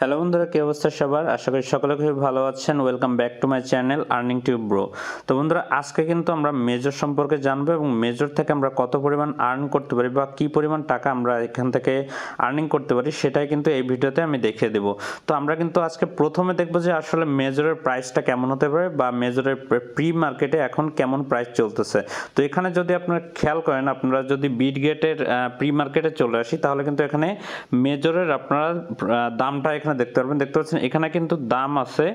Hello বন্ধুরা, কি অবস্থা সবার? আশা করি সকলে খুবই ভালো আছেন। Welcome back to my channel earning tube bro. তো বন্ধুরা, আজকে কিন্তু আমরা মেজর সম্পর্কে জানবো এবং মেজর থেকে আমরা কত পরিমাণ আর্ন করতে পারি বা কি পরিমাণ টাকা আমরা এখান থেকে আর্নিং করতে পারি সেটাই কিন্তু এই ভিডিওতে আমি দেখিয়ে দেবো। তো আমরা কিন্তু আজকে প্রথমে দেখবো যে আসলে মেজরের প্রাইসটা কেমন হতে পারে বা মেজরের প্রি মার্কেটে এখন কেমন প্রাইস চলতেছে। তো এখানে যদি আপনারা খেয়াল করেন, আপনারা যদি বিটগেটের প্রি মার্কেটে চলে আসি তাহলে কিন্তু এখানে মেজরের আপনারা দামটা এখানে দেখতে পাচ্ছেন এখানে কিন্তু দাম আছে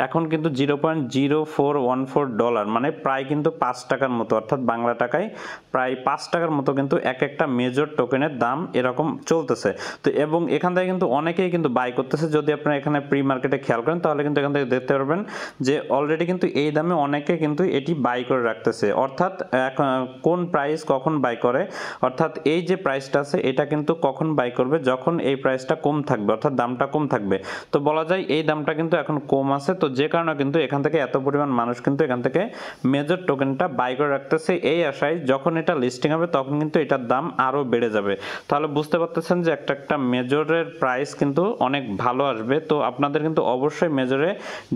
এখন কিন্তু $0.0414, মানে প্রায় কিন্তু 5 টাকার মতো, অর্থাৎ বাংলা টাকায় প্রায় 5 টাকার মতো কিন্তু এক একটা মেজর টোকেনের দাম এরকম চলতেছে। তো এবং এখান থেকে কিন্তু অনেকেই কিন্তু বাই করতেছে। যদি আপনারা এখানে প্রি মার্কেটে খেয়াল করেন তাহলে কিন্তু এখান থেকে দেখতে পারবেন যে অলরেডি কিন্তু এই দামে অনেকে কিন্তু এটি বাই করে রাখতেছে, অর্থাৎ কোন প্রাইস কখন বাই করে, অর্থাৎ এই যে প্রাইসটা আছে এটা কিন্তু কখন বাই করবে, যখন এই প্রাইসটা কম থাকবে, অর্থাৎ দামটা কম থাকবে। তো বলা যায় এই দামটা কিন্তু এখন কম আছে, তো যে কারণে কিন্তু এখান থেকে এত পরিমাণ মানুষ কিন্তু এখান থেকে মেজর টোকেনটা বাই করে রাখতেছে এই আশায় যখন এটা লিস্টিং হবে তখন কিন্তু এটার দাম আরো বেড়ে যাবে। তাহলে বুঝতে পারতেছেন যে একটা মেজরের প্রাইস কিন্তু অনেক ভালো আসবে। তো আপনাদের কিন্তু অবশ্যই মেজরে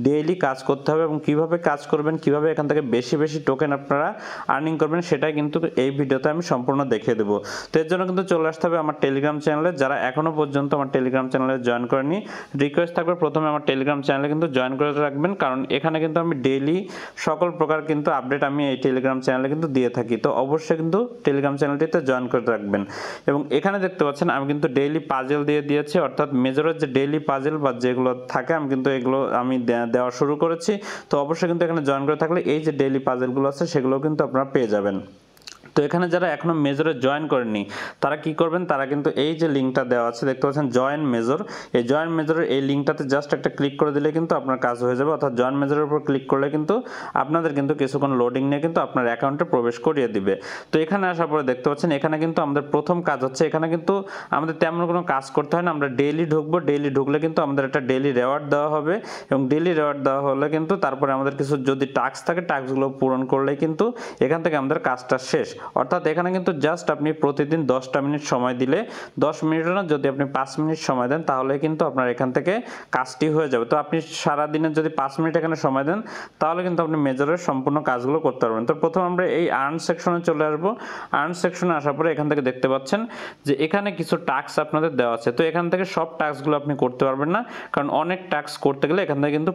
ডেইলি কাজ করতে হবে এবং কিভাবে কাজ করবেন, কিভাবে এখান থেকে বেশি বেশি টোকেন আপনারা আর্নিং করবেন সেটাই কিন্তু এই ভিডিওতে আমি সম্পূর্ণ দেখিয়ে দেবো। তো এর জন্য কিন্তু চলে আসতে হবে আমার টেলিগ্রাম চ্যানেলে। যারা এখনো পর্যন্ত আমার টেলিগ্রাম চ্যানেলে জয়েন করেনি, রিকোয়েস্ট থাকবে প্রথমে আমার টেলিগ্রাম চ্যানেলে কিন্তু জয়েন করে রাখবেন, কারণ এখানে কিন্তু আমি ডেইলি সকল প্রকার কিন্তু আপডেট আমি এই টেলিগ্রাম চ্যানেলে কিন্তু দিয়ে থাকি। তো অবশ্যই কিন্তু টেলিগ্রাম চ্যানেলটিতে জয়েন করে রাখবেন। এবং এখানে দেখতে পাচ্ছেন আমি কিন্তু ডেইলি পাজেল দিয়ে দিয়েছি, অর্থাৎ মেজরের যে ডেইলি পাজেল বা যেগুলো থাকে আমি কিন্তু এগুলো আমি দেওয়া শুরু করেছি। তো অবশ্যই কিন্তু এখানে জয়েন করে থাকলে এই যে ডেইলি পাজেলগুলো আছে সেগুলো কিন্তু আপনারা পেয়ে যাবেন। তো এখানে যারা এখনো মেজরে জয়েন করেননি তারা কি করবেন, তারা কিন্তু এই যে লিঙ্কটা দেওয়া আছে দেখতে পাচ্ছেন জয়েন মেজর, এই জয়েন মেজরের এই লিঙ্কটাতে জাস্ট একটা ক্লিক করে দিলে কিন্তু আপনার কাজ হয়ে যাবে। অর্থাৎ জয়েন মেজরের উপর ক্লিক করলে কিন্তু আপনাদের কিন্তু কিছুক্ষণ লোডিং নিয়ে কিন্তু আপনার অ্যাকাউন্টে প্রবেশ করিয়ে দিবে। তো এখানে আসার পরে দেখতে পাচ্ছেন এখানে কিন্তু আমাদের প্রথম কাজ হচ্ছে, এখানে কিন্তু আমাদের তেমন কোনো কাজ করতে হয় না, আমরা ডেইলি ঢুকবো, ডেইলি ঢুকলে কিন্তু আমাদের একটা ডেইলি রেওয়ার্ড দেওয়া হবে এবং ডেইলি রেওয়ার্ড দেওয়া হলে কিন্তু তারপরে আমাদের কিছু যদি টাস্ক থাকে টাস্কগুলো পূরণ করলেই কিন্তু এখান থেকে আমাদের কাজটা শেষ। অর্থাৎ এখানে কিন্তু জাস্ট আপনি প্রতিদিন 10টা মিনিট সময় দিলে, 10 মিনিটও না, যদি আপনি 5 মিনিট সময় দেন তাহলে কিন্তু আপনার এখান থেকে কাজটি হয়ে যাবে। তো আপনি সারা দিনের যদি 5 মিনিট এখানে সময় দেন তাহলে কিন্তু আপনি মেজরের সম্পূর্ণ কাজগুলো করতে পারবেন। তো প্রথম আমরা এই আর্ন সেকশনে চলে আসবো। আর্ন সেকশনে আসার পরে এখান থেকে দেখতে পাচ্ছেন যে এখানে কিছু টাস্ক আপনাদের দেওয়া আছে। তো এখান থেকে সব টাস্কগুলো আপনি করতে পারবেন না, কারণ অনেক টাস্ক করতে গেলে এখান থেকে কিন্তু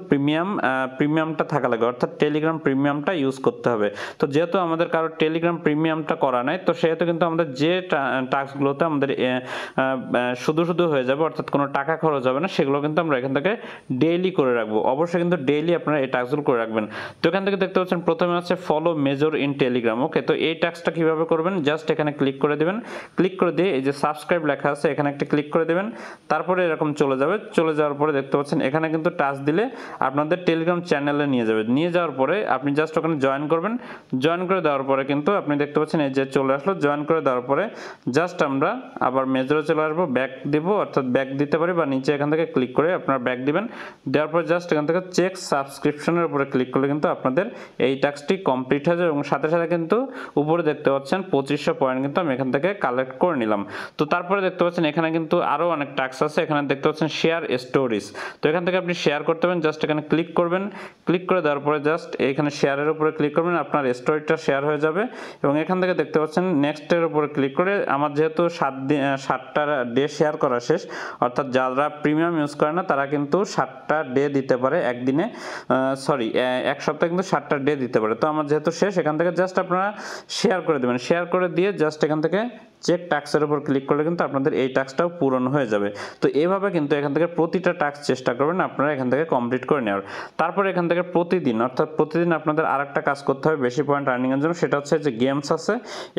প্রিমিয়ামটা থাকা লাগে, অর্থাৎ টেলিগ্রাম প্রিমিয়ামটা ইউজ করতে হবে। তো যেহেতু আমাদের কারো টেলিগ্রাম প্রিমিয়ামটা করা নাই, তো সেহেতু কিন্তু আমাদের যে টাস্কগুলোতে আমাদের শুধু শুধু হয়ে যাবে, অর্থাৎ কোনো টাকা খরচ হবে না, সেগুলো কিন্তু আমরা এখান থেকে ডেইলি করে রাখবো। অবশ্যই কিন্তু ডেইলি আপনারা এই টাস্কগুলো করে রাখবেন। তো এখান থেকে দেখতে পাচ্ছেন প্রথমে আছে ফলো মেজর ইন টেলিগ্রাম। ওকে, তো এই টাস্কটা কিভাবে করবেন, জাস্ট এখানে ক্লিক করে দেবেন। ক্লিক করে দিয়ে এই যে সাবস্ক্রাইব লেখা আছে এখানে একটা ক্লিক করে দেবেন। তারপরে এরকম চলে যাবে, চলে যাওয়ার পরে দেখতে পাচ্ছেন এখানে কিন্তু টাস্ক দিলে আপনাদের টেলিগ্রাম চ্যানেলে নিয়ে যাবে। নিয়ে যাওয়ার পরে আপনি জাস্ট ওখানে জয়েন করবেন। জয়েন করে দেওয়ার পরে কিন্তু আপনি দেখতে পাচ্ছেন এই যে চলে আসলো। জয়েন করে দেওয়ার পরে জাস্ট আমরা আবার মেজরে চলে আসবো, ব্যাক দিব, অর্থাৎ ব্যাক দিতে পারি বা নিচে এখান থেকে ক্লিক করে আপনারা ব্যাক দিবেন। দেওয়ার পর জাস্ট এখান থেকে চেক সাবস্ক্রিপশনের উপরে ক্লিক করলে কিন্তু আপনাদের এই টাস্কটি কমপ্লিট হয়ে যাবে এবং সাথে সাথে কিন্তু উপরে দেখতে পাচ্ছেন 2500 পয়েন্ট কিন্তু আমি এখান থেকে কালেক্ট করে নিলাম। তো তারপরে দেখতে পাচ্ছেন এখানে কিন্তু আরও অনেক টাস্ক আছে। এখানে দেখতে পাচ্ছেন শেয়ার স্টোরিজ, তো এখান থেকে আপনি শেয়ার করতে পারেন। জাস্ট এখানে ক্লিক করবেন, ক্লিক করে দেওয়ার পরে জাস্ট এখানে শেয়ারের উপরে ক্লিক করবেন, আপনার স্টোরিটা শেয়ার হয়ে যাবে। এবং এখান থেকে দেখতে পাচ্ছেন নেক্সটের উপরে ক্লিক করে আমার যেহেতু 7টা ডে শেয়ার করা শেষ, অর্থাৎ যারা প্রিমিয়াম ইউজ করে না তারা কিন্তু 7টা ডে দিতে পারে একদিনে, এক সপ্তাহে কিন্তু 7টা ডে দিতে পারে। তো আমার যেহেতু শেষ, এখান থেকে জাস্ট আপনারা শেয়ার করে দেবেন। শেয়ার করে দিয়ে জাস্ট এখান থেকে চেক টাস্কের উপর ক্লিক করলে কিন্তু আপনাদের এই টাস্কটাও পূরণ হয়ে যাবে। তো এভাবে কিন্তু এখান থেকে প্রতিটা টাস্ক চেষ্টা করবেন আপনারা এখান থেকে কমপ্লিট করে নেওয়ার। তারপরে এখান থেকে প্রতিদিন, অর্থাৎ প্রতিদিন আপনাদের আরেকটা কাজ করতে হবে বেশি পয়েন্ট আর্নিং এর জন্য, সেটা হচ্ছে যে গেমস আছে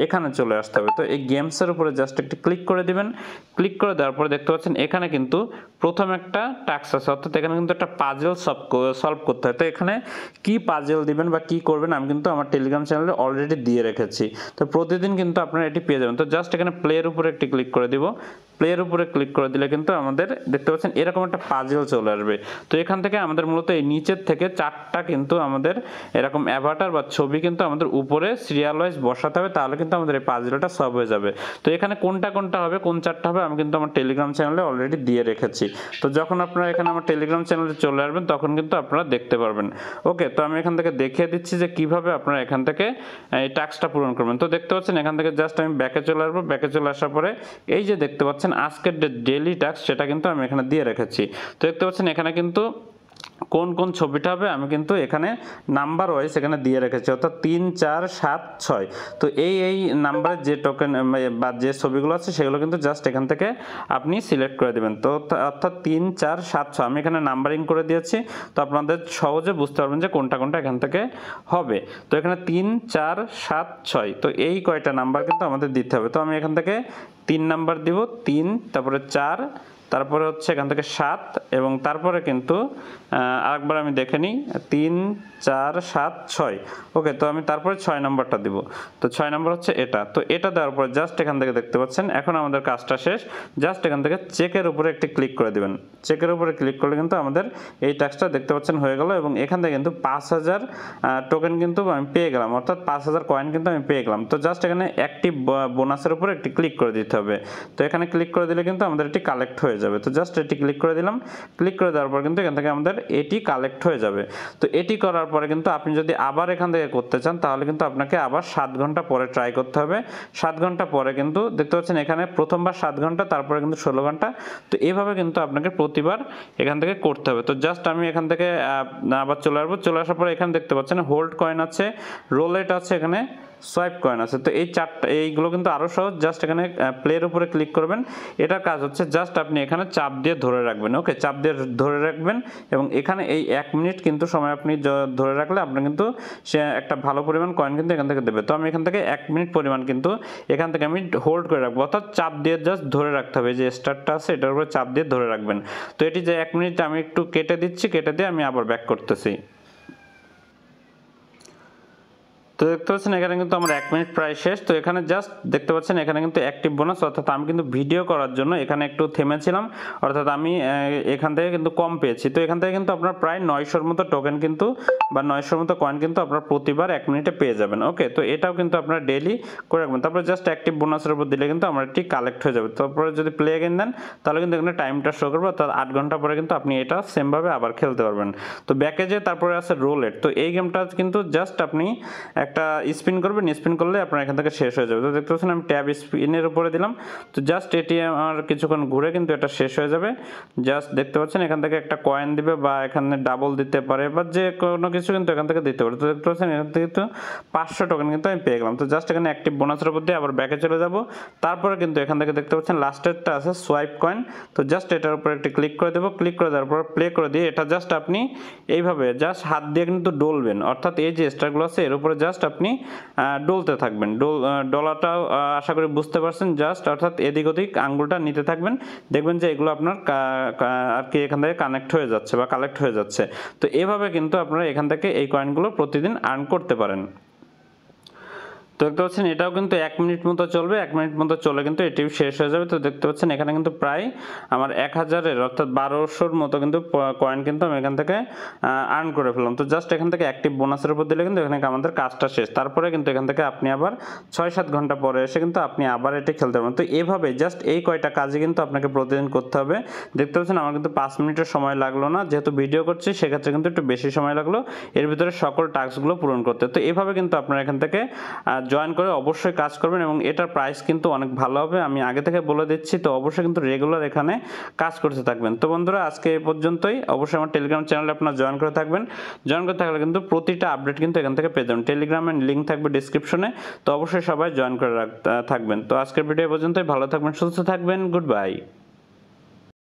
এখানে চলে আসতে হবে। তো এই গেমসের উপরে জাস্ট একটু ক্লিক করে দিবেন। ক্লিক করে দেওয়ার পরে দেখতে পাচ্ছেন এখানে কিন্তু প্রথম একটা টাস্ক আছে, অর্থাৎ এখানে কিন্তু একটা পাজেল সলভ করতে হয়। তো এখানে কি পাজেল দিবেন বা কি করবেন আমি কিন্তু আমার টেলিগ্রাম চ্যানেলে অলরেডি দিয়ে রেখেছি। তো প্রতিদিন কিন্তু আপনারা এটি পেয়ে যাবেন। তো জাস্ট এখানে প্লের উপরে একটি ক্লিক করে দিব। প্লের উপরে ক্লিক করে দিলে কিন্তু আমাদের দেখতে পাচ্ছেন এরকম একটা পাজেল চলে আসবে। তো এখান থেকে আমাদের মূলত এই নিচের থেকে 4টা কিন্তু আমাদের এরকম অ্যাভাটার বা ছবি কিন্তু আমাদের উপরে সিরিয়াল ওয়াইজ বসাতে হবে, তাহলে কিন্তু আমাদের এই পাজেলটা সলভ হয়ে যাবে। তো এখানে কোনটা হবে, কোন 4টা হবে আমি কিন্তু আমার টেলিগ্রাম চ্যানেলে অলরেডি দিয়ে রেখেছি। তো যখন আপনারা এখানে আমার টেলিগ্রাম চ্যানেলে চলে আসবেন তখন কিন্তু আপনারা দেখতে পারবেন। ওকে, তো আমি এখান থেকে দেখিয়ে দিচ্ছি যে কিভাবে আপনারা এখান থেকে এই টাস্কটা পূরণ করবেন। তো দেখতে পাচ্ছেন এখান থেকে জাস্ট আমি ব্যাকে চলে আসবো। ব্যাকে চলে আসার পরে এই যে দেখতে পাচ্ছেন আজকের ডেইলি টাস্ক, সেটা কিন্তু আমি এখানে দিয়ে রেখেছি। তো দেখতে পাচ্ছেন এখানে কিন্তু কোন ছবিটা হবে আমি কিন্তু এখানে নাম্বার ওয়াইজ এখানে দিয়ে রেখেছি, অর্থাৎ 3, 4, 7, 6। তো এই নাম্বারের যে টোকেন বা যে ছবিগুলো আছে সেগুলো কিন্তু জাস্ট এখান থেকে আপনি সিলেক্ট করে দেবেন। তো অর্থাৎ 3, 4, 7, 6 আমি এখানে নাম্বারিং করে দিয়েছি। তো আপনাদের সহজে বুঝতে পারবেন যে কোনটা এখান থেকে হবে। তো এখানে 3, 4, 7, 6 তো এই কয়টা নাম্বার কিন্তু আমাদের দিতে হবে। তো আমি এখান থেকে 3 নাম্বার দিব, 3, তারপরে 4, তারপরে হচ্ছে এখান থেকে 7 এবং তারপরে কিন্তু আরেকবার আমি দেখে নিই 3, 4, 7, 6। ওকে, তো আমি তারপরে 6 নাম্বারটা দিব। তো 6 নাম্বার হচ্ছে এটা। তো এটা দেওয়ার পর জাস্ট এখান থেকে দেখতে পাচ্ছেন এখন আমাদের কাজটা শেষ। জাস্ট এখান থেকে চেকের উপরে একটি ক্লিক করে দিবেন। চেকের উপরে ক্লিক করলে কিন্তু আমাদের এই টাস্কটা দেখতে পাচ্ছেন হয়ে গেল এবং এখান থেকে কিন্তু 5000 টোকেন কিন্তু আমি পেয়ে গেলাম, অর্থাৎ 5000 কয়েন কিন্তু আমি পেয়ে গেলাম। তো জাস্ট এখানে অ্যাক্টিভ বোনাসের উপরে একটি ক্লিক করে দিতে হবে। তো এখানে ক্লিক করে দিলে কিন্তু আমাদের এটি কালেক্ট হয়ে যাবে। তো জাস্ট এটি ক্লিক করে দিলাম। ক্লিক করে দেওয়ার পর কিন্তু এখান থেকে আমাদের এটি কালেক্ট হয়ে যাবে। তো এটি করার পরে কিন্তু আপনি যদি আবার এখান থেকে করতে চান তাহলে কিন্তু আপনাকে আবার 7 ঘন্টা পরে ট্রাই করতে হবে। 7 ঘন্টা পরে কিন্তু দেখতে পাচ্ছেন এখানে প্রথমবার 7 ঘন্টা, তারপরে কিন্তু 16 ঘন্টা। তো এইভাবে কিন্তু আপনাকে প্রতিবার এখান থেকে করতে হবে। তো জাস্ট আমি এখান থেকে আবার চলে আসবো। চলে আসার পরে এখানে দেখতে পাচ্ছেন হোল্ড কয়েন আছে, রোলেট আছে, এখানে সোয়াইপ কয়েন আছে। তো এই 4টা এইগুলো কিন্তু আরও সহজ। জাস্ট এখানে প্লের উপরে ক্লিক করবেন। এটার কাজ হচ্ছে জাস্ট আপনি এখানে চাপ দিয়ে ধরে রাখবেন। ওকে, চাপ দিয়ে ধরে রাখবেন এবং এখানে এই 1 মিনিট কিন্তু সময় আপনি ধরে রাখলে আপনি কিন্তু সে একটা ভালো পরিমাণ কয়েন কিন্তু এখান থেকে দেবে। তো আমি এখান থেকে 1 মিনিট পরিমাণ কিন্তু এখান থেকে আমি হোল্ড করে রাখবো, অর্থাৎ চাপ দিয়ে জাস্ট ধরে রাখতে হবে। যে স্টারটা আছে এটার উপরে চাপ দিয়ে ধরে রাখবেন। তো এটি যে 1 মিনিট আমি একটু কেটে দিচ্ছি, কেটে দিয়ে আমি আবার ব্যাক করতেছি। তো দেখতে পাচ্ছেন এখানে কিন্তু আমার 1 মিনিট প্রায় শেষ। তো এখানে জাস্ট দেখতে পাচ্ছেন এখানে কিন্তু অ্যাক্টিভ বোনাস, অর্থাৎ আমি কিন্তু ভিডিও করার জন্য এখানে একটু থেমেছিলাম, অর্থাৎ আমি এখান থেকে কিন্তু কম পেয়েছি। তো এখান থেকে কিন্তু আপনার প্রায় 900-র মতো টোকেন কিন্তু বা 900-র মতো কয়েন কিন্তু আপনার প্রতিবার 1 মিনিটে পেয়ে যাবেন। ওকে, তো এটাও কিন্তু আপনারা ডেইলি করে রাখবেন। তারপরে জাস্ট অ্যাক্টিভ বোনাসের উপর দিলে কিন্তু আমার এটি কালেক্ট হয়ে যাবে। তারপরে যদি প্লে এগেন দেন তাহলে কিন্তু এখানে টাইমটা শো করবে, অর্থাৎ 8 ঘন্টা পরে কিন্তু আপনি এটা সেমভাবে আবার খেলতে পারবেন। তো ব্যাকে যে তারপরে আছে রোলেট। তো এই গেমটা কিন্তু জাস্ট আপনি একটা স্পিন করবেন, স্পিন করলে আপনার এখান থেকে শেষ হয়ে যাবে। তো দেখতে পাচ্ছেন আমি ট্যাব স্পিনের উপরে দিলাম। তো জাস্ট এটি আমার কিছুক্ষণ ঘুরে কিন্তু এটা শেষ হয়ে যাবে। জাস্ট দেখতে পাচ্ছেন এখান থেকে একটা কয়েন দিবে বা এখানে ডাবল দিতে পারে বা যে কোনো কিছু কিন্তু এখান থেকে দিতে পারে। তো দেখতে পাচ্ছেন এখান থেকে কিন্তু 500 টোকেন কিন্তু আমি পেয়ে গেলাম। তো জাস্ট এখানে অ্যাক্টিভ বোনাসের উপর দিয়ে আবার ব্যাকে চলে যাব। তারপরে কিন্তু এখান থেকে দেখতে পাচ্ছেন লাস্টেরটা আছে সোয়াইপ কয়েন। তো জাস্ট এটার উপর একটি ক্লিক করে দেবো। ক্লিক করে দেওয়ার পর প্লে করে দিয়ে এটা জাস্ট আপনি এইভাবে জাস্ট হাত দিয়ে কিন্তু ডলবেন, অর্থাৎ এই যে স্টারগুলো আছে এর উপরে জাস্ট আপনি ডলতে থাকবেন। ডলাটাও আশা করি বুঝতে পারছেন। জাস্ট অর্থাৎ এদিক ওদিক আঙ্গুলটা নিতে থাকবেন, দেখবেন যে এগুলো আপনার আর কি এখান থেকে কানেক্ট হয়ে যাচ্ছে বা কালেক্ট হয়ে যাচ্ছে। তো এভাবে কিন্তু আপনারা এখান থেকে এই কয়েনগুলো প্রতিদিন আর্ন করতে পারেন। তো দেখতে পাচ্ছেন এটাও কিন্তু 1 মিনিট মতো চলবে। 1 মিনিট মতো চলে কিন্তু এটিও শেষ হয়ে যাবে। তো দেখতে পাচ্ছেন এখানে কিন্তু প্রায় আমার 1000-এর অর্থাৎ 1200-র মতো কিন্তু কয়েন কিন্তু আমি এখান থেকে আর্ন করে ফেললাম। তো জাস্ট এখান থেকে অ্যাক্টিভ বোনাসের উপর দিলে কিন্তু এখানে আমাদের কাজটা শেষ। তারপরে কিন্তু এখান থেকে আপনি আবার 6-7 ঘন্টা পরে এসে কিন্তু আপনি আবার এটি খেলতে পারবেন। তো এইভাবে জাস্ট এই কয়টা কাজই কিন্তু আপনাকে প্রতিদিন করতে হবে। দেখতে পাচ্ছেন আমার কিন্তু 5 মিনিটের সময় লাগলো না, যেহেতু ভিডিও করছি সেক্ষেত্রে কিন্তু একটু বেশি সময় লাগলো এর ভিতরে সকল টাস্কগুলো পূরণ করতে। তো এইভাবে কিন্তু আপনারা এখান থেকে জয়েন করে অবশ্যই কাজ করবেন এবং এটার প্রাইস কিন্তু অনেক ভালো হবে, আমি আগে থেকে বলে দিচ্ছি। তো অবশ্যই কিন্তু রেগুলার এখানে কাজ করতে থাকবেন। তো বন্ধুরা আজকে এই পর্যন্তই। অবশ্যই আমার টেলিগ্রাম চ্যানেলে আপনারা জয়েন করে থাকবেন। জয়েন করে থাকলে কিন্তু প্রতিটা আপডেট কিন্তু এখান থেকে পেয়ে যাবেন। টেলিগ্রামের লিঙ্ক থাকবে ডিসক্রিপশনে। তো অবশ্যই সবাই জয়েন করে থাকবেন। তো আজকের ভিডিও পর্যন্তই। ভালো থাকবেন, সুস্থ থাকবেন। Good bye.